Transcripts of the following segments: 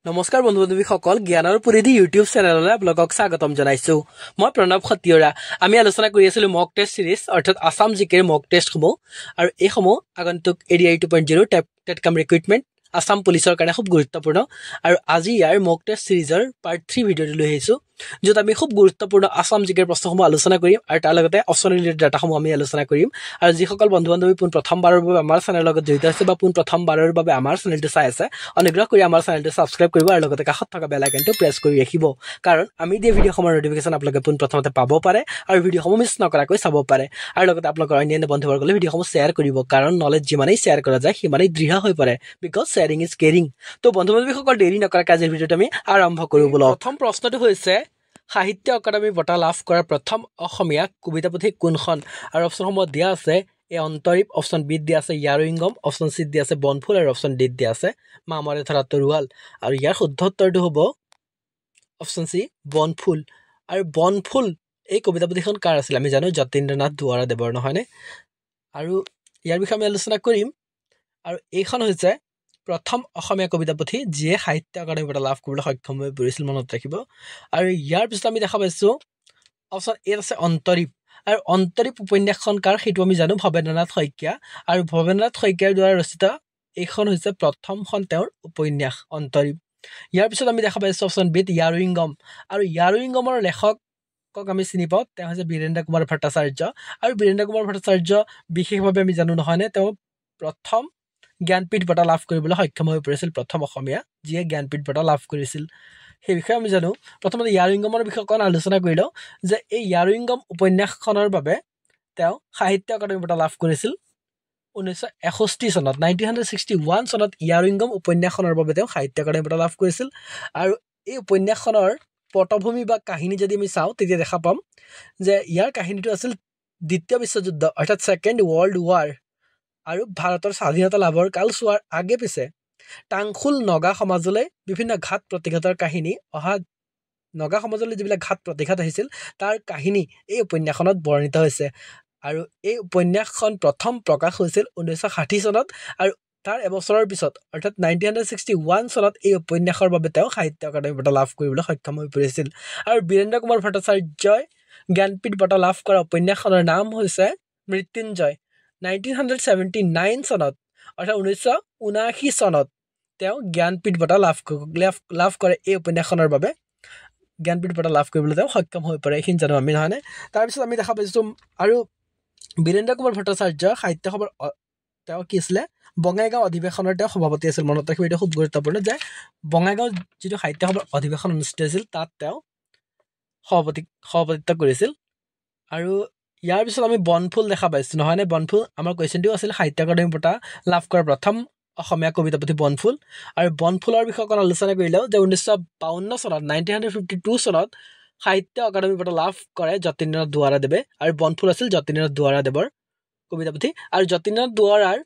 নমস্কাৰ বন্ধু বান্ধৱীসকল জ্ঞানৰ পৰিধি ইউটিউব চেনেললৈ আপোনালোকক স্বাগতম জনাইছো মই প্ৰণৱ খতিয়ৰা আমি আলোচনা কৰি আছিলো মক টেষ্ট সিৰিজ অৰ্থাৎ আসাম জিকেৰ মক টেষ্টসমূহ আৰু এইসমূহ আগন্তুক এডিআই 2.0 টেটকাম ৰিক্ৰুটমেণ্ট আসাম পুলিচৰ কাৰণে খুব গুৰুত্বপূৰ্ণ আৰু আজি ইয়াৰ মক টেষ্ট সিৰিজৰ পাৰ্ট 3 ভিডিঅ'টো লৈ আহিছো য'ত আমি খুব গুৰুত্বপূৰ্ণ আসাম জিকেৰ প্ৰশ্নসমূহ আলোচনা কৰিম আৰু তাৰ লগতে অপচন ৰিলেটেড ডাটাসমূহ আমি আলোচনা কৰিম আৰু যিসকল বন্ধু বান্ধৱী পোন প্ৰথমবাৰৰ বাবে আমাৰ চেনেলৰ লগত জড়িত আছে বা পোন প্ৰথমবাৰৰ বাবে আমাৰ চেনেলটো চাই আছে অনুগ্ৰহ কৰি আমাৰ চেনেলটো সাবস্ক্ৰাইব কৰিব আৰু লগতে কাষত থকা বেল আইকনটো প্ৰেছ কৰি ৰাখিব কাৰণ আমি দিয়া ভিডিঅ'সমূহৰ নটিফিকেশ্যন আপোনালোকে পোন প্ৰথমতে পাব পাৰে আৰু ভিডিঅ'সমূহ মিছ নকৰাকৈ চাব পাৰে আৰু লগতে আপোনালোকৰ অন্যান্য বন্ধুবৰ্গলৈ ভিডিঅ'সমূহ শ্বেয়াৰ কৰিব কাৰণ নলেজ যিমানেই শ্বেয়াৰ কৰা যায় সিমানেই দৃঢ় হৈ পৰে বিকজ শ্বেয়াৰিং ইজ কেয়াৰিং তো বন্ধু বান্ধৱীসকল দেৰি নকৰাকৈ আজিৰ ভিডিঅ'টো আমি আৰম্ভ কৰোঁ বোলো প্ৰথম প্ৰশ্নটো হৈছে সাহিত্য অকাডেমি বঁটা লাভ কৰা প্ৰথম অসমীয়া কবিতা পুথি কোনখন আৰু অপশ্যনসমূহ দিয়া আছে এ অন্তৰীপ অপশ্যন বিত দিয়া আছে ইয়াৰুইংগম অপশ্যন চিত দিয়া আছে বনফুল আৰু অপশ্যন ডিত দিয়া আছে মামৰে ধৰা তৰোৱাল আৰু ইয়াৰ শুদ্ধ উত্তৰটো হ'ব অপশ্যন চি বনফুল আৰু বনফুল এই কবিতা পুথিখন কাৰ আছিল আমি জানো যতীন্দ্ৰনাথ দুৱৰাদেৱৰ নহয়নে আৰু ইয়াৰ বিষয়ে আমি আলোচনা কৰিম আৰু এইখন হৈছে প্ৰথম অসমীয়া কবিতা পুথি যিয়ে সাহিত্য অকাডেমি বঁটা লাভ কৰিবলৈ সক্ষম হৈ পৰিছিল মনত ৰাখিব আৰু ইয়াৰ পিছত আমি দেখা পাইছো অপশ্যন এ আছে অন্তৰীপ আৰু অন্তৰীপ উপন্যাসখন কাৰ সেইটো আমি জানো ভৱেন্দ্ৰনাথ শইকীয়া আৰু ভৱেন্দ্ৰনাথ শইকীয়াৰ দ্বাৰা ৰচিত এইখন হৈছে প্ৰথমখন তেওঁৰ উপন্যাস অন্তৰীপ ইয়াৰ পিছত আমি দেখা পাইছো অপশ্যন বিত ইয়াৰুইংগম আৰু ইয়াৰুইংগমৰ লেখকক আমি চিনি পাওঁ তেওঁ হৈছে বীৰেন্দ্ৰ কুমাৰ ভট্টাচাৰ্য আৰু বীৰেন্দ্ৰ কুমাৰ ভট্টাচাৰ্য বিশেষভাৱে আমি জানো নহয়নে তেওঁ প্ৰথম জ্ঞানপীঠ বঁটা লাভ কৰিবলৈ সক্ষম হৈ পৰিছিল প্ৰথম অসমীয়া যিয়ে জ্ঞানপীঠ বঁটা লাভ কৰিছিল সেই বিষয়ে আমি জানো প্ৰথমতে ইয়াৰুইংগমৰ বিষয়ে অকণ আলোচনা কৰি লওঁ যে এই ইয়াৰুইংগম উপন্যাসখনৰ বাবে তেওঁ সাহিত্য অকাডেমি বঁটা লাভ কৰিছিল 1961 চনত 1961 চনত ইয়াৰুইংগম উপন্যাসখনৰ বাবে তেওঁ সাহিত্য অকাডেমি বঁটা লাভ কৰিছিল আৰু এই উপন্যাসখনৰ পটভূমি বা কাহিনী যদি আমি চাওঁ তেতিয়া দেখা পাম যে ইয়াৰ কাহিনীটো আছিল দ্বিতীয় বিশ্বযুদ্ধ অৰ্থাৎ ছেকেণ্ড ৱৰ্ল্ড ৱাৰ আৰু ভাৰতৰ স্বাধীনতা লাভৰ কাল চোৱাৰ আগে পিছে টাংখুল নগা সমাজলৈ বিভিন্ন ঘাত প্ৰতিঘাতৰ কাহিনী অহা নগা সমাজলৈ যিবিলাক ঘাত প্ৰতিঘাত আহিছিল তাৰ কাহিনী এই উপন্যাসখনত বৰ্ণিত হৈছে আৰু এই উপন্যাসখন প্ৰথম প্ৰকাশ হৈছিল 1960 চনত আৰু তাৰ এবছৰৰ পিছত অৰ্থাৎ 1961 চনত এই উপন্যাসৰ বাবে তেওঁ সাহিত্য অকাডেমি বঁটা লাভ কৰিবলৈ সক্ষম হৈ পৰিছিল আৰু বীৰেন্দ্ৰ কুমাৰ ভট্টাচাৰ্যই জ্ঞানপীঠ বঁটা লাভ কৰা উপন্যাসখনৰ নাম হৈছে মৃত্যুঞ্জয় 1979 চনত অৰ্থাৎ 1979 চনত তেওঁ জ্ঞানপীঠ বঁটা লাভ কৰে এই উপন্যাসখনৰ বাবে জ্ঞানপীঠ বঁটা লাভ কৰিবলৈ তেওঁ সক্ষম হৈ পৰে এইখিনি জানো আমি নহয়নে তাৰপিছত আমি দেখা পাইছোঁ আৰু বীৰেন্দ্ৰ কুমাৰ ভট্টাচাৰ্য সাহিত্য সভাৰ তেওঁ কি আছিলে বঙাইগাঁও অধিৱেশনৰ তেওঁ সভাপতি আছিল মনত ৰাখিব এইটো খুব গুৰুত্বপূৰ্ণ যে বঙাইগাঁও যিটো সাহিত্য সভাৰ অধিৱেশন অনুষ্ঠিত হৈছিল তাত তেওঁ সভাপতিত্ব কৰিছিল আৰু ইয়াৰ পিছত আমি বনফুল দেখা পাইছোঁ নহয়নে বনফুল আমাৰ কুৱেশ্যনটো আছিল সাহিত্য অকাডেমি বঁটা লাভ কৰা প্ৰথম অসমীয়া কবিতা পুথি বনফুল আৰু বনফুলৰ বিষয়ে অকণ আলোচনা কৰিলেও যে 1952 চনত 1952 চনত সাহিত্য অকাডেমি বঁটা লাভ কৰে যতীন্দ্ৰনাথ দুৱৰাদেৱে আৰু বনফুল আছিল যতীন্দ্ৰনাথ দুৱৰাদেৱৰ কবিতা পুথি আৰু যতীন্দ্ৰনাথ দুৱৰাৰ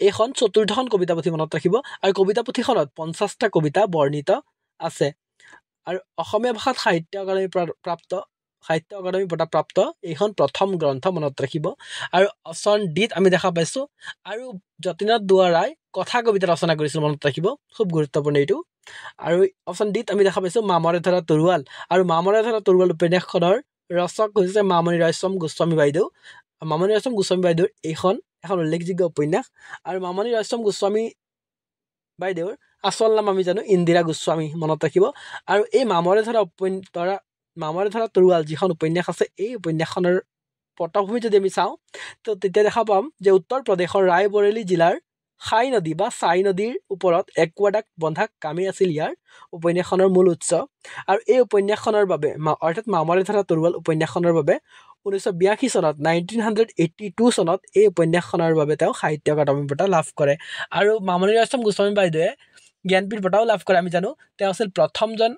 এইখন চতুৰ্থখন কবিতা পুথি মনত ৰাখিব আৰু কবিতা পুথিখনত 50টা কবিতা বৰ্ণিত আছে আৰু অসমীয়া ভাষাত সাহিত্য অকাডেমি বঁটা প্ৰাপ্ত এইখন প্ৰথম গ্ৰন্থ মনত ৰাখিব আৰু অপশ্যন ডিত আমি দেখা পাইছোঁ আৰু যতীন্দ্ৰনাথ দুৱৰাই কথা কবিতা ৰচনা কৰিছিল মনত ৰাখিব খুব গুৰুত্বপূৰ্ণ এইটো আৰু অপশ্যন ডিত আমি দেখা পাইছোঁ মামৰে ধৰা তৰোৱাল আৰু মামৰে ধৰা তৰোৱাল উপন্যাসখনৰ ৰচক হৈছে মামণি ৰয়ছম গোস্বামী বাইদেউ মামণি ৰয়ছম গোস্বামী বাইদেউৰ এইখন এখন উল্লেখযোগ্য উপন্যাস আৰু মামণি ৰয়ছম গোস্বামী বাইদেউৰ আচল নাম আমি জানো ইন্দিৰা গোস্বামী মনত ৰাখিব আৰু এই মামৰে ধৰা তৰোৱাল যিখন উপন্যাস আছে এই উপন্যাসখনৰ পটভূমি যদি আমি চাওঁ তো তেতিয়া দেখা পাম যে উত্তৰ প্ৰদেশৰ ৰায়বৰেলী জিলাৰ সাই নদী বা ছাই নদীৰ ওপৰত একুৱাডাক্ট বন্ধা কামেই আছিল ইয়াৰ উপন্যাসখনৰ মূল উৎস আৰু এই উপন্যাসখনৰ বাবে অৰ্থাৎ মামৰে ধৰা তৰোৱাল উপন্যাসখনৰ বাবে 1982 চনত 1982 চনত এই উপন্যাসখনৰ বাবে তেওঁ সাহিত্য অকাডেমি বঁটা লাভ কৰে আৰু মামণি ৰয়ছম গোস্বামী বাইদেৱে জ্ঞানপীঠ বঁটাও লাভ কৰে আমি জানো তেওঁ আছিল প্ৰথমজন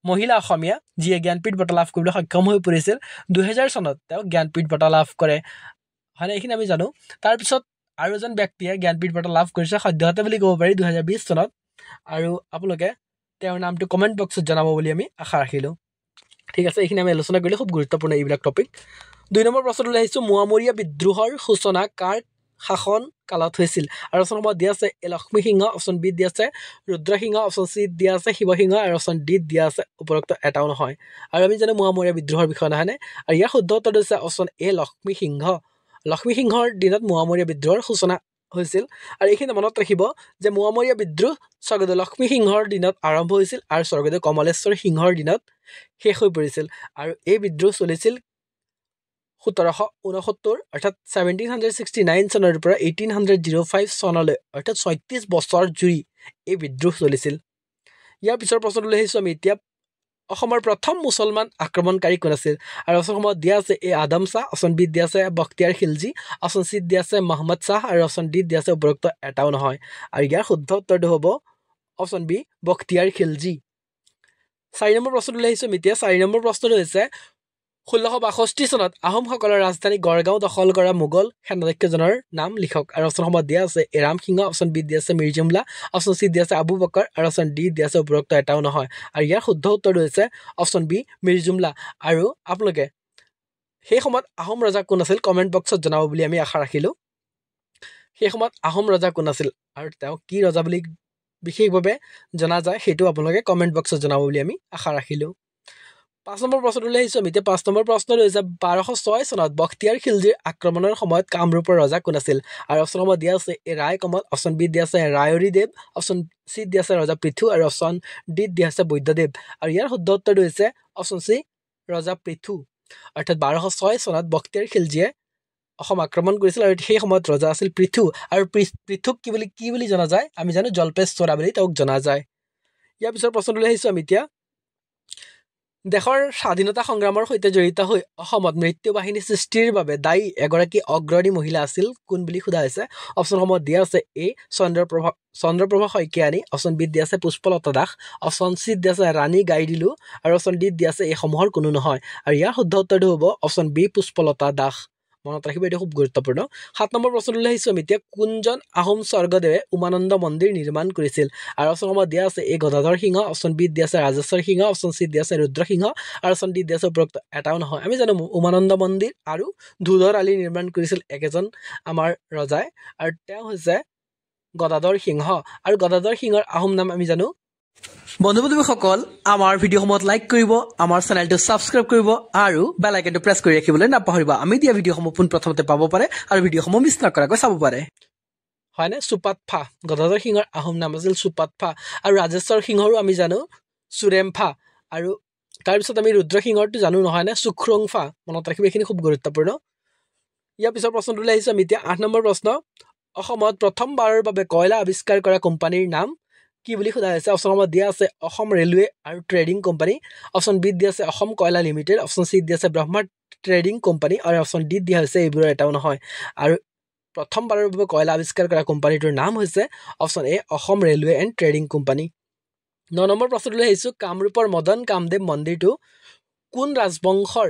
মহিলা অসমীয়া যিয়ে জ্ঞানপীঠ বঁটা লাভ কৰিবলৈ সক্ষম হৈ পৰিছিল 2000 চনত তেওঁ জ্ঞানপীঠ বঁটা লাভ কৰে হয়নে এইখিনি আমি জানো তাৰপিছত আৰু এজন ব্যক্তিয়ে জ্ঞানপীঠ বঁটা লাভ কৰিছে সদ্যহতে বুলি ক'ব পাৰি 2020 চনত আৰু আপোনালোকে তেওঁৰ নামটো কমেণ্ট বক্সত জনাব বুলি আমি আশা ৰাখিলোঁ ঠিক আছে এইখিনি আমি আলোচনা কৰিলে খুব গুৰুত্বপূৰ্ণ এইবিলাক টপিক 2 নম্বৰ প্ৰশ্নলৈ আহিছোঁ মোৱামৰীয়া বিদ্ৰোহৰ সূচনা কাৰ শাসন কালত হৈছিল আৰু অপশ্যন নম্বৰ দিয়া আছে এ লক্ষ্মী সিংহ অপশ্যন বি দিয়া আছে ৰুদ্ৰসিংহ অপশ্যন চি দিয়া আছে শিৱসিংহ আৰু অপশ্যন ডি দিয়া আছে উপৰোক্ত এটাও নহয় আৰু আমি জানো মোৱামৰীয়া বিদ্ৰোহৰ বিষয়ে নহয়নে আৰু ইয়াৰ শুদ্ধ উত্তৰটো হৈছে অপশ্যন এ লক্ষ্মী সিংহৰ দিনত মোৱামৰীয়া বিদ্ৰোহৰ সূচনা হৈছিল আৰু এইখিনি মনত ৰাখিব যে মোৱামৰীয়া বিদ্ৰোহ স্বৰ্গদেউ লক্ষ্মী সিংহৰ দিনত আৰম্ভ হৈছিল আৰু স্বৰ্গদেউ কমলেশ্বৰ সিংহৰ দিনত শেষ হৈ পৰিছিল আৰু এই বিদ্ৰোহ চলিছিল 1769 অৰ্থাৎ 1769 চনৰ পৰা 1805 চনলৈ অৰ্থাৎ 36 বছৰ জুৰি এই বিদ্ৰোহ চলিছিল ইয়াৰ পিছৰ প্ৰশ্নটোলৈ আহিছোঁ আমি এতিয়া অসমৰ প্ৰথম মুছলমান আক্ৰমণকাৰী কোন আছিল আৰু অপশ্যনসমূহত দিয়া আছে এ আদম শ্বাহ অপশ্যন বি দিয়া আছে বখতিয়াৰ খিলজী অপশ্যন চি দিয়া আছে মহম্মদ শ্বাহ আৰু অপশ্যন ডি দিয়া আছে উপৰোক্ত এটাও নহয় আৰু ইয়াৰ শুদ্ধ উত্তৰটো হ'ব অপশ্যন বি বখতিয়াৰ খিলজী 4 নম্বৰ প্ৰশ্নটোলৈ আহিছোঁ আমি এতিয়া 4 নম্বৰ প্ৰশ্নটো হৈছে 1662 চনত আহোমসকলৰ ৰাজধানী গড়গাঁও দখল কৰা মোগল সেনাধ্যক্ষজনৰ নাম লিখক আৰু অপশ্যনসমূহত দিয়া আছে এ ৰাম সিংহ অপশ্যন বি দিয়া আছে মিৰ জুমলা অপশ্যন চি দিয়া আছে আবু বকৰ আৰু অপশ্যন ডি দিয়া আছে উপৰোক্ত এটাও নহয় আৰু ইয়াৰ শুদ্ধ উত্তৰটো হৈছে অপশ্যন বি মিৰ জুমলা আৰু আপোনালোকে সেই সময়ত আহোম ৰজা কোন আছিল কমেণ্ট বক্সত জনাব বুলি আমি আশা ৰাখিলোঁ সেই সময়ত আহোম ৰজা কোন আছিল আৰু তেওঁ কি ৰজা বুলি বিশেষভাৱে জনা যায় সেইটো আপোনালোকে কমেণ্ট বক্সত জনাব বুলি আমি আশা ৰাখিলোঁ 5 নম্বৰ প্ৰশ্নটোলৈ আহিছোঁ আমি এতিয়া 5 নম্বৰ প্ৰশ্নটো হৈছে 1206 চনত বখতিয়াৰ খিলজীৰ আক্ৰমণৰ সময়ত কামৰূপৰ ৰজা কোন আছিল আৰু অপশ্যনসমূহ দিয়া আছে এ ৰায় কমল অপশ্যন বি দিয়া আছে ৰায়ৰী দেৱ অপশ্যন চি দিয়া আছে ৰজা পৃথু আৰু অপশ্যন ডি দিয়া আছে বৈদ্যদেৱ আৰু ইয়াৰ শুদ্ধ উত্তৰটো হৈছে অপশ্যন চি ৰজা পৃথু অৰ্থাৎ 1206 চনত বখতিয়াৰ খিলজীয়ে অসম আক্ৰমণ কৰিছিল আৰু সেই সময়ত ৰজা আছিল পৃথু আৰু পৃথুক কি বুলি জনা যায় আমি জানো জলপেশ্বৰা বুলি তেওঁক জনা যায় ইয়াৰ পিছৰ প্ৰশ্নটোলৈ আহিছোঁ আমি এতিয়া দেশৰ স্বাধীনতা সংগ্ৰামৰ সৈতে জড়িত হৈ অসমত মৃত্যু বাহিনী সৃষ্টিৰ বাবে দায়ী এগৰাকী অগ্ৰণী মহিলা আছিল কোন বুলি সোধা হৈছে অপশ্যনসমূহত দিয়া আছে এ চন্দ্ৰপ্ৰভা শইকীয়ানী অপশ্যন বি দিয়া আছে পুষ্পলতা দাস অপশ্যন চি দিয়া আছে ৰাণী গাইদিলু আৰু অপশ্যন ডি দিয়া আছে এইসমূহৰ কোনো নহয় আৰু ইয়াৰ শুদ্ধ উত্তৰটো হ'ব অপশ্যন বি পুষ্পলতা দাস মনত ৰাখিব এইটো খুব গুৰুত্বপূৰ্ণ 7 নম্বৰ প্ৰশ্নটোলৈ আহিছোঁ আমি এতিয়া কোনজন আহোম স্বৰ্গদেৱে উমানন্দ মন্দিৰ নিৰ্মাণ কৰিছিল আৰু অপশ্যনসমূহত দিয়া আছে এ গদাধৰ সিংহ অপশ্যন বি দিয়া আছে ৰাজেশ্বৰ সিংহ অপশ্যন চি দিয়া আছে ৰুদ্ৰসিংহ আৰু অপশ্যন ডি দিয়া আছে উপৰোক্ত এটাও নহয় আমি জানো উমানন্দ মন্দিৰ আৰু ধুধৰ আলি নিৰ্মাণ কৰিছিল একেজন আমাৰ ৰজাই আৰু তেওঁ হৈছে গদাধৰ সিংহ আৰু গদাধৰ সিংহৰ আহোম নাম আমি জানো বন্ধু বান্ধৱীসকল আমাৰ ভিডিঅ'সমূহত লাইক কৰিব আমাৰ চেনেলটো ছাবস্ক্ৰাইব কৰিব আৰু বেল আইকনটো প্ৰেছ কৰি ৰাখিবলৈ নাপাহৰিব আমি দিয়া ভিডিঅ'সমূহ পোনপ্ৰথমতে পাব পাৰে আৰু ভিডিঅ'সমূহ মিছ নকৰাকৈ চাব পাৰে হয়নে চুপাতফা গদাধৰ সিংহৰ আহোম নাম আছিল চুপাতফা আৰু ৰাজেশ্বৰ সিংহৰো আমি জানো চুৰেমফা আৰু তাৰপিছত আমি ৰুদ্ৰসিংহৰটো জানো নহয়নে চুখ্ৰংফা মনত ৰাখিব এইখিনি খুব গুৰুত্বপূৰ্ণ ইয়াৰ পিছৰ প্ৰশ্নটোলৈ আহিছোঁ আমি এতিয়া 8 নম্বৰ প্ৰশ্ন অসমত প্ৰথমবাৰৰ বাবে কয়লা আৱিষ্কাৰ কৰা কোম্পানীৰ নাম কি বুলি সোধা হৈছে অপশ্যনসমূহত দিয়া আছে অসম ৰেলৱে আৰু ট্ৰেডিং কোম্পানী অপশ্যন বি দিয়া আছে অসম কয়লা লিমিটেড অপশ্যন চি দিয়া আছে ব্ৰহ্মা ট্ৰেডিং কোম্পানী আৰু অপশ্যন ডি দিয়া হৈছে এইবোৰৰ এটাও নহয় আৰু প্ৰথমবাৰৰ বাবে কয়লা আৱিষ্কাৰ কৰা কোম্পানীটোৰ নাম হৈছে option A Assam railway and trading company 9 নম্বৰ প্ৰশ্নটোলৈ আহিছোঁ কামৰূপৰ মদন কামদেৱ মন্দিৰটো কোন ৰাজবংশৰ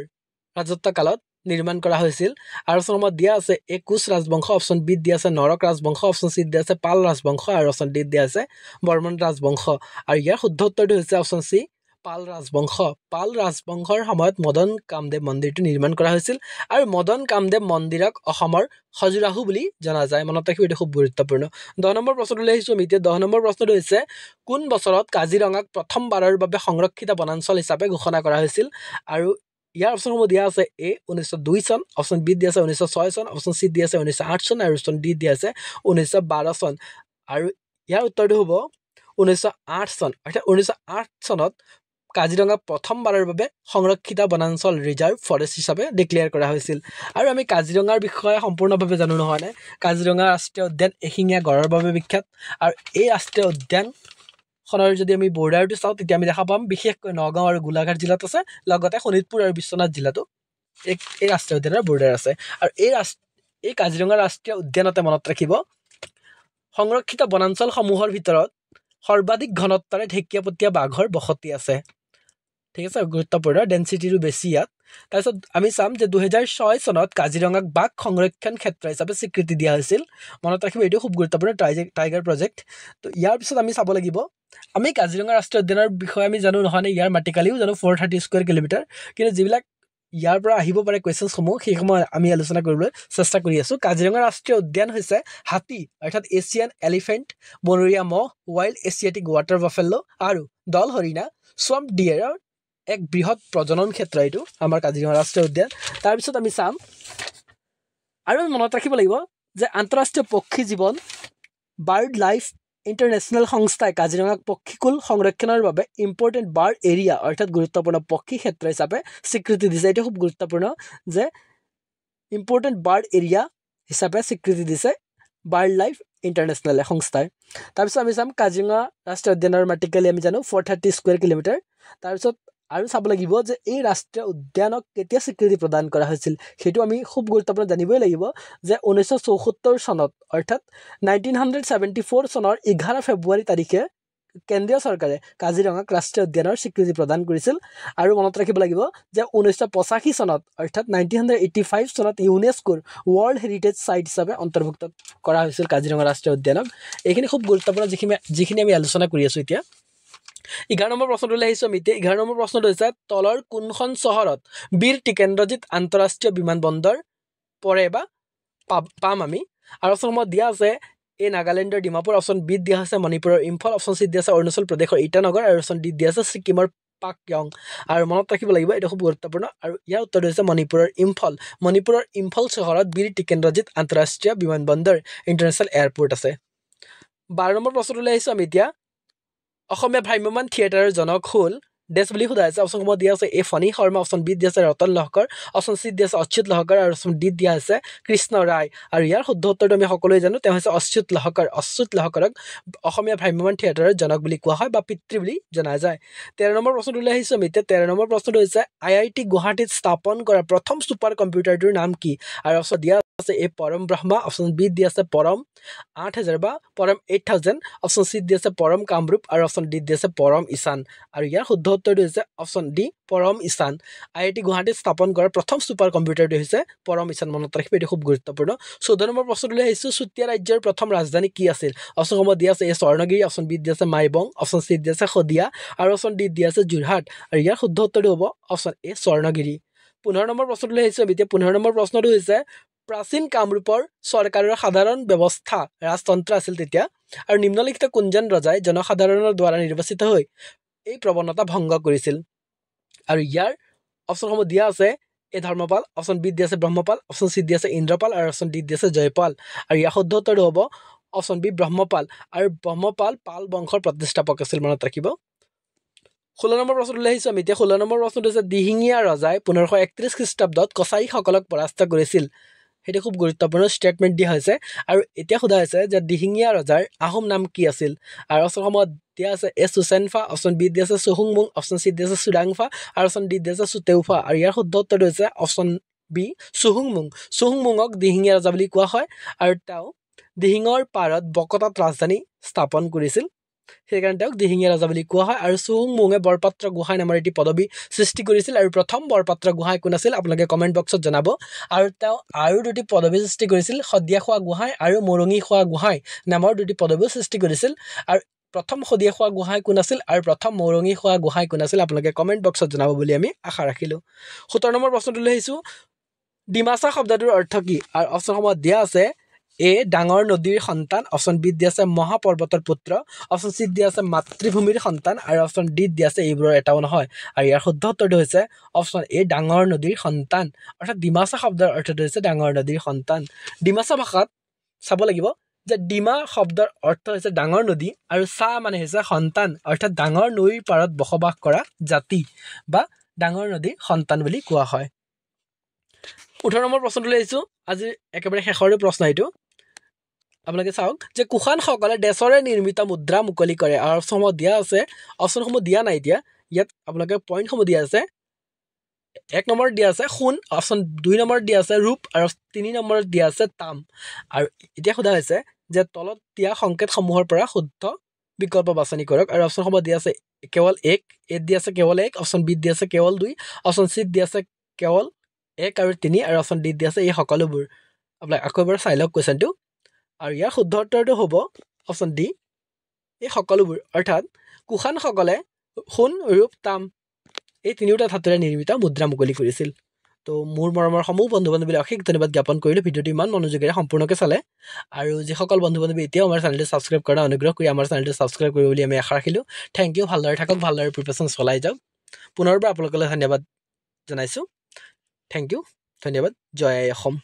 ৰাজত্ব কালত নিৰ্মাণ কৰা হৈছিল আৰু অপশ্যনসমূহত দিয়া আছে এ কোচ ৰাজবংশ অপশ্যন বি দিয়া আছে নৰক ৰাজবংশ অপশ্যন চি দিয়া আছে পাল ৰাজবংশ আৰু অপশ্যন ডি দিয়া আছে বৰ্মন ৰাজবংশ আৰু ইয়াৰ শুদ্ধ উত্তৰটো হৈছে অপশ্যন চি পাল ৰাজবংশৰ সময়ত মদন কামদেৱ মন্দিৰটো নিৰ্মাণ কৰা হৈছিল আৰু মদন কামদেৱ মন্দিৰক অসমৰ খজুৰাহু বুলি জনা যায় মনত ৰাখিব এইটো খুব গুৰুত্বপূৰ্ণ 10 নম্বৰ প্ৰশ্নটোলৈ আহিছোঁ আমি এতিয়া 10 নম্বৰ প্ৰশ্নটো হৈছে কোন বছৰত কাজিৰঙাক প্ৰথমবাৰৰ বাবে সংৰক্ষিত বনাঞ্চল হিচাপে ঘোষণা কৰা হৈছিল আৰু ইয়াৰ অপশ্যনসমূহ দিয়া আছে এ 1902 চন অপশ্যন বি দিয়া আছে 1906 চন অপশ্যন চি দিয়া আছে 1908 চন আৰু অপশ্যন ডি দিয়া আছে 1912 চন আৰু ইয়াৰ উত্তৰটো হ'ব 1908 চন অৰ্থাৎ 1908 চনত কাজিৰঙা প্ৰথমবাৰৰ বাবে সংৰক্ষিত বনাঞ্চল ৰিজাৰ্ভ ফৰেষ্ট হিচাপে ডিক্লেয়াৰ কৰা হৈছিল আৰু আমি কাজিৰঙাৰ বিষয়ে সম্পূৰ্ণভাৱে জানো নহয়নে কাজিৰঙা ৰাষ্ট্ৰীয় উদ্যান এশিঙীয়া গঁড়ৰ বাবে বিখ্যাত আৰু এই ৰাষ্ট্ৰীয় উদ্যানখনৰ যদি আমি বৰ্ডাৰটো চাওঁ তেতিয়া আমি দেখা পাম বিশেষকৈ নগাঁও আৰু গোলাঘাট জিলাত আছে লগতে শোণিতপুৰ আৰু বিশ্বনাথ জিলাতো এই ৰাষ্ট্ৰীয় উদ্যানৰ বৰ্ডাৰ আছে আৰু এই কাজিৰঙা ৰাষ্ট্ৰীয় উদ্যানতে মনত ৰাখিব সংৰক্ষিত বনাঞ্চলসমূহৰ ভিতৰত সৰ্বাধিক ঘনত্বৰে ঢেকীয়াপতীয়া বাঘৰ বসতি আছে ঠিক আছে গুৰুত্বপূৰ্ণ ডেনচিটিটো বেছি ইয়াত তাৰপিছত আমি চাম যে 2006 চনত কাজিৰঙাক বাঘ সংৰক্ষণ ক্ষেত্ৰ হিচাপে স্বীকৃতি দিয়া হৈছিল মনত ৰাখিব এইটো খুব গুৰুত্বপূৰ্ণ টাইগাৰ প্ৰজেক্ট তো ইয়াৰ পিছত আমি চাব লাগিব আমি কাজিৰঙা ৰাষ্ট্ৰীয় উদ্যানৰ বিষয়ে আমি জানো নহয়নে ইয়াৰ মাটিকালিও জানো 430 স্কুৱেৰ কিলোমিটাৰ কিন্তু যিবিলাক ইয়াৰ পৰা আহিব পাৰে কুৱেশ্যনসমূহ সেইসমূহ আমি আলোচনা কৰিবলৈ চেষ্টা কৰি আছোঁ কাজিৰঙা ৰাষ্ট্ৰীয় উদ্যান হৈছে হাতী অৰ্থাৎ এছিয়ান এলিফেণ্ট বনৰীয়া মহ ৱাইল্ড এছিয়াটিক ৱাটাৰ বাফেলো আৰু দল হৰিণা স্বাম্প ডিয়েৰৰ এক বৃহৎ প্ৰজনন ক্ষেত্ৰ এইটো আমাৰ কাজিৰঙা ৰাষ্ট্ৰীয় উদ্যান তাৰপিছত আমি চাম আৰু মনত ৰাখিব লাগিব যে আন্তঃৰাষ্ট্ৰীয় পক্ষী জীৱন বাৰ্ড লাইফ ইণ্টাৰনেশ্যনেল সংস্থাই কাজিৰঙাক পক্ষীকুল সংৰক্ষণৰ বাবে ইম্পৰ্টেণ্ট বাৰ্ড এৰিয়া অৰ্থাৎ গুৰুত্বপূৰ্ণ পক্ষী ক্ষেত্ৰ হিচাপে স্বীকৃতি দিছে এইটো খুব গুৰুত্বপূৰ্ণ যে ইম্পৰ্টেণ্ট বাৰ্ড এৰিয়া হিচাপে স্বীকৃতি দিছে বাৰ্ড লাইফ ইণ্টাৰনেশ্যনেল সংস্থাই তাৰপিছত আমি চাম কাজিৰঙা ৰাষ্ট্ৰীয় উদ্যানৰ মাটিকালি আমি জানো 430 স্কুৱেৰ কিলোমিটাৰ তাৰপিছত আৰু চাব লাগিব যে এই ৰাষ্ট্ৰীয় উদ্যানক কেতিয়া স্বীকৃতি প্ৰদান কৰা হৈছিল সেইটো আমি খুব গুৰুত্বপূৰ্ণ জানিবই লাগিব যে 1974 চনত অৰ্থাৎ 1974 চনৰ 11 ফেব্ৰুৱাৰী তাৰিখে কেন্দ্ৰীয় চৰকাৰে কাজিৰঙাক ৰাষ্ট্ৰীয় উদ্যানৰ স্বীকৃতি প্ৰদান কৰিছিল আৰু মনত ৰাখিব লাগিব যে 1985 চনত অৰ্থাৎ 1985 চনত ইউনেস্কোৰ ৱৰ্ল্ড হেৰিটেজ ছাইট হিচাপে অন্তৰ্ভুক্ত কৰা হৈছিল কাজিৰঙা ৰাষ্ট্ৰীয় উদ্যানক এইখিনি খুব গুৰুত্বপূৰ্ণ যিখিনি আমি আলোচনা কৰি আছোঁ এতিয়া 11 নম্বৰ প্ৰশ্নটোলৈ আহিছোঁ আমি এতিয়া 11 নম্বৰ প্ৰশ্নটো হৈছে তলৰ কোনখন চহৰত বীৰ টিকেন্দ্ৰজিৎ আন্তঃৰাষ্ট্ৰীয় বিমানবন্দৰ পৰে বা পাম আমি আৰু অপশ্যনসমূহ দিয়া আছে এ নাগালেণ্ডৰ ডিমাপুৰ অপশ্যন বিত দিয়া আছে মণিপুৰৰ ইম্ফল অপশ্যন চিত দিয়া আছে অৰুণাচল প্ৰদেশৰ ইটানগৰ আৰু অপশ্যন ডিত দিয়া আছে ছিকিমৰ পাকয়ং আৰু মনত ৰাখিব লাগিব এইটো খুব গুৰুত্বপূৰ্ণ আৰু ইয়াৰ উত্তৰটো হৈছে মণিপুৰৰ ইম্ফল চহৰত বীৰ টিকেন্দ্ৰজিৎ আন্তঃৰাষ্ট্ৰীয় বিমানবন্দৰ ইণ্টাৰনেশ্যনেল এয়াৰপৰ্ট আছে 12 নম্বৰ প্ৰশ্নটোলৈ আহিছোঁ আমি এতিয়া অসমীয়া ভ্ৰাম্যমান থিয়েটাৰৰ জনক হ'ল ডেছ বুলি সোধা হৈছে অপশ্যনসমূহ দিয়া আছে এ ফণী শৰ্মা অপশ্যন বিত দিয়া আছে ৰতন লহকৰ অপশ্যন চিত দিয়া আছে অচ্যুত লহকৰ আৰু অপশ্যন ডিত দিয়া আছে কৃষ্ণ ৰায় আৰু ইয়াৰ শুদ্ধ উত্তৰটো আমি সকলোৱে জানো তেওঁ হৈছে অচ্যুত লহকৰক অসমীয়া ভ্ৰাম্যমান থিয়েটাৰৰ জনক বুলি কোৱা হয় বা পিতৃ বুলি জনা যায় 13 নম্বৰ প্ৰশ্নটোলৈ আহিছোঁ আমি এতিয়া 13 নম্বৰ প্ৰশ্নটো হৈছে IIT গুৱাহাটীত স্থাপন কৰা প্ৰথম ছুপাৰ কম্পিউটাৰটোৰ নাম কি আৰু অপশ্যন দিয়া আছে এ পৰম ব্ৰহ্মা অপশ্যন বিত দিয়া আছে পৰম 8000 বা পৰম 8000 অপশ্যন চিত দিয়া আছে পৰম কামৰূপ আৰু অপশ্যন ডিত দিয়া আছে পৰম ঈশান আৰু ইয়াৰ শুদ্ধ উত্তৰটো হৈছে অপশ্যন ডি পৰম ঈশান IIT গুৱাহাটীত স্থাপন কৰা প্ৰথম ছুপাৰ কম্পিউটাৰটো হৈছে পৰম ঈশান মনত ৰাখিব এইটো খুব গুৰুত্বপূৰ্ণ 14 নম্বৰ প্ৰশ্নটোলৈ আহিছোঁ চুতীয়া ৰাজ্যৰ প্ৰথম ৰাজধানী কি আছিল অপশ্যনসমূহ দিয়া আছে এ স্বৰ্ণগিৰি অপশ্যন বিত দিয়া আছে মাইবং অপশ্যন চিত দিয়া আছে শদিয়া আৰু অপশ্যন ডিত দিয়া আছে যোৰহাট আৰু ইয়াৰ শুদ্ধ উত্তৰটো হ'ব অপশ্যন এ স্বৰ্ণগিৰি 15 নম্বৰ প্ৰশ্নটোলৈ আহিছোঁ এতিয়া 15 নম্বৰ প্ৰশ্নটো হৈছে প্ৰাচীন কামৰূপৰ চৰকাৰৰ সাধাৰণ ব্যৱস্থা ৰাজতন্ত্ৰ আছিল তেতিয়া আৰু নিম্নলিখিত কোনজন ৰজাই জনসাধাৰণৰ দ্বাৰা নিৰ্বাচিত হৈ এই প্ৰৱণতা ভংগ কৰিছিল আৰু ইয়াৰ অপশ্যনসমূহ দিয়া আছে এ ধৰ্মপাল অপশ্যন বিত দিয়া আছে ব্ৰহ্মপাল অপশ্যন চিত দিয়া আছে ইন্দ্ৰপাল আৰু অপশ্যন ডিত দিয়া আছে জয়পাল আৰু ইয়াৰ শুদ্ধ উত্তৰটো হ'ব অপশ্যন বি ব্ৰহ্মপাল আৰু ব্ৰহ্মপাল পাল বংশৰ প্ৰতিষ্ঠাপক আছিল মনত ৰাখিব 16 নম্বৰ প্ৰশ্নটোলৈ আহিছোঁ আমি এতিয়া 16 নম্বৰ প্ৰশ্নটো হৈছে দিহিঙীয়া ৰজাই 1531 খ্ৰীষ্টাব্দত কছাৰীসকলক পৰাস্ত কৰিছিল সেইটো খুব গুৰুত্বপূৰ্ণ ষ্টেটমেণ্ট দিয়া হৈছে আৰু এতিয়া সোধা হৈছে যে দিহিঙীয়া ৰজাৰ আহোম নাম কি আছিল আৰু অপশ্যনসমূহ দিয়া আছে এ চুচেনফা অপশ্যন বি দিয়া আছে চুহুংমুং অপশ্যন চি দিয়া আছে চুডাংফা আৰু অপশ্যন ডি দিয়া আছে চুতেউফা আৰু ইয়াৰ শুদ্ধ উত্তৰটো হৈছে অপশ্যন বি চুহুংমুঙক দিহিঙীয়া ৰজা বুলি কোৱা হয় আৰু তেওঁ দিহিঙৰ পাৰত বকতাত ৰাজধানী স্থাপন কৰিছিল সেইকাৰণে তেওঁক দিহিঙীয়া ৰজা বুলি কোৱা হয় আৰু চুহুংমুঙে বৰপাত্ৰ গোহাঁই নামৰ এটি পদবী সৃষ্টি কৰিছিল আৰু প্ৰথম বৰপাত্ৰ গোহাঁই কোন আছিল আপোনালোকে কমেণ্ট বক্সত জনাব আৰু তেওঁ আৰু দুটি পদবী সৃষ্টি কৰিছিল শদিয়া খোৱা গোহাঁই আৰু মৰঙী খোৱা গোহাঁই নামৰ দুটি পদবীও সৃষ্টি কৰিছিল আৰু প্ৰথম শদিয়া খোৱা গোহাঁই কোন আছিল আৰু প্ৰথম মৰঙী খোৱা গোহাঁই কোন আছিল আপোনালোকে কমেণ্ট বক্সত জনাব বুলি আমি আশা ৰাখিলোঁ 17 নম্বৰ প্ৰশ্নটোলৈ আহিছোঁ ডিমাচা শব্দটোৰ অৰ্থ কি আৰু অপশ্যনসমূহ দিয়া আছে এ ডাঙৰ নদীৰ সন্তান অপশ্যন বিত দিয়া আছে মহাপৰ্বতৰ পুত্ৰ অপশ্যন চিত দিয়া আছে মাতৃভূমিৰ সন্তান আৰু অপশ্যন ডিত দিয়া আছে এইবোৰৰ এটাও নহয় আৰু ইয়াৰ শুদ্ধ উত্তৰটো হৈছে অপশ্যন এ ডাঙৰ নদীৰ সন্তান অৰ্থাৎ ডিমাচা শব্দৰ অৰ্থটো হৈছে ডাঙৰ নদীৰ সন্তান ডিমাচা ভাষাত চাব লাগিব যে ডিমা শব্দৰ অৰ্থ হৈছে ডাঙৰ নদী আৰু চা মানে হৈছে সন্তান অৰ্থাৎ ডাঙৰ নৈৰ পাৰত বসবাস কৰা জাতি বা ডাঙৰ নদীৰ সন্তান বুলি কোৱা হয় 18 নম্বৰ প্ৰশ্নটোলৈ আহিছোঁ আজি একেবাৰে শেষৰে প্ৰশ্ন এইটো আপোনালোকে চাওক যে কুশানসকলে ডেছৰে নিৰ্মিত মুদ্ৰা মুকলি কৰে আৰু অপশ্যনসমূহ দিয়া আছে অপশ্যনসমূহ দিয়া নাই এতিয়া ইয়াত আপোনালোকে পইণ্টসমূহ দিয়া আছে 1 নম্বৰত দিয়া আছে সোণ অপশ্যন 2 নম্বৰত দিয়া আছে ৰূপ আৰু 3 নম্বৰত দিয়া আছে তাম আৰু এতিয়া সোধা হৈছে যে তলত দিয়া সংকেতসমূহৰ পৰা শুদ্ধ বিকল্প বাছনি কৰক আৰু অপশ্যনসমূহ দিয়া আছে কেৱল 1 এত দিয়া আছে কেৱল 1 অপশ্যন বিত দিয়া আছে কেৱল 2 অপশ্যন চিত দিয়া আছে কেৱল 1 আৰু 3 আৰু অপশ্যন ডিত দিয়া আছে এই সকলোবোৰ আপোনাক আকৌ এবাৰ চাই লওক কুৱেশ্যনটো আৰু ইয়াৰ শুদ্ধ উত্তৰটো হ'ব অপশ্যন ডি এই সকলোবোৰ অৰ্থাৎ কুশানসকলে সোণ ৰূপ তাম এই তিনিওটা ধাতুৰে নিৰ্মিত মুদ্ৰা মুকলি কৰিছিল তো মোৰ মৰমৰ সমূহ বন্ধু বান্ধৱীলৈ অশেষ ধন্যবাদ জ্ঞাপন কৰিলোঁ ভিডিঅ'টো ইমান মনোযোগেৰে সম্পূৰ্ণকৈ চালে আৰু যিসকল বন্ধু বান্ধৱী এতিয়াও আমাৰ চেনেলটো ছাবস্ক্ৰাইব কৰা অনুগ্ৰহ কৰি আমাৰ চেনেলটো ছাবস্ক্ৰাইব কৰিব বুলি আমি আশা ৰাখিলোঁ থেংক ইউ ভালদৰে থাকক ভালদৰে প্ৰিপাৰেশ্যন চলাই যাওক পুনৰবাৰ আপোনালোকলৈ ধন্যবাদ জনাইছোঁ থেংক ইউ ধন্যবাদ জয় আই অসম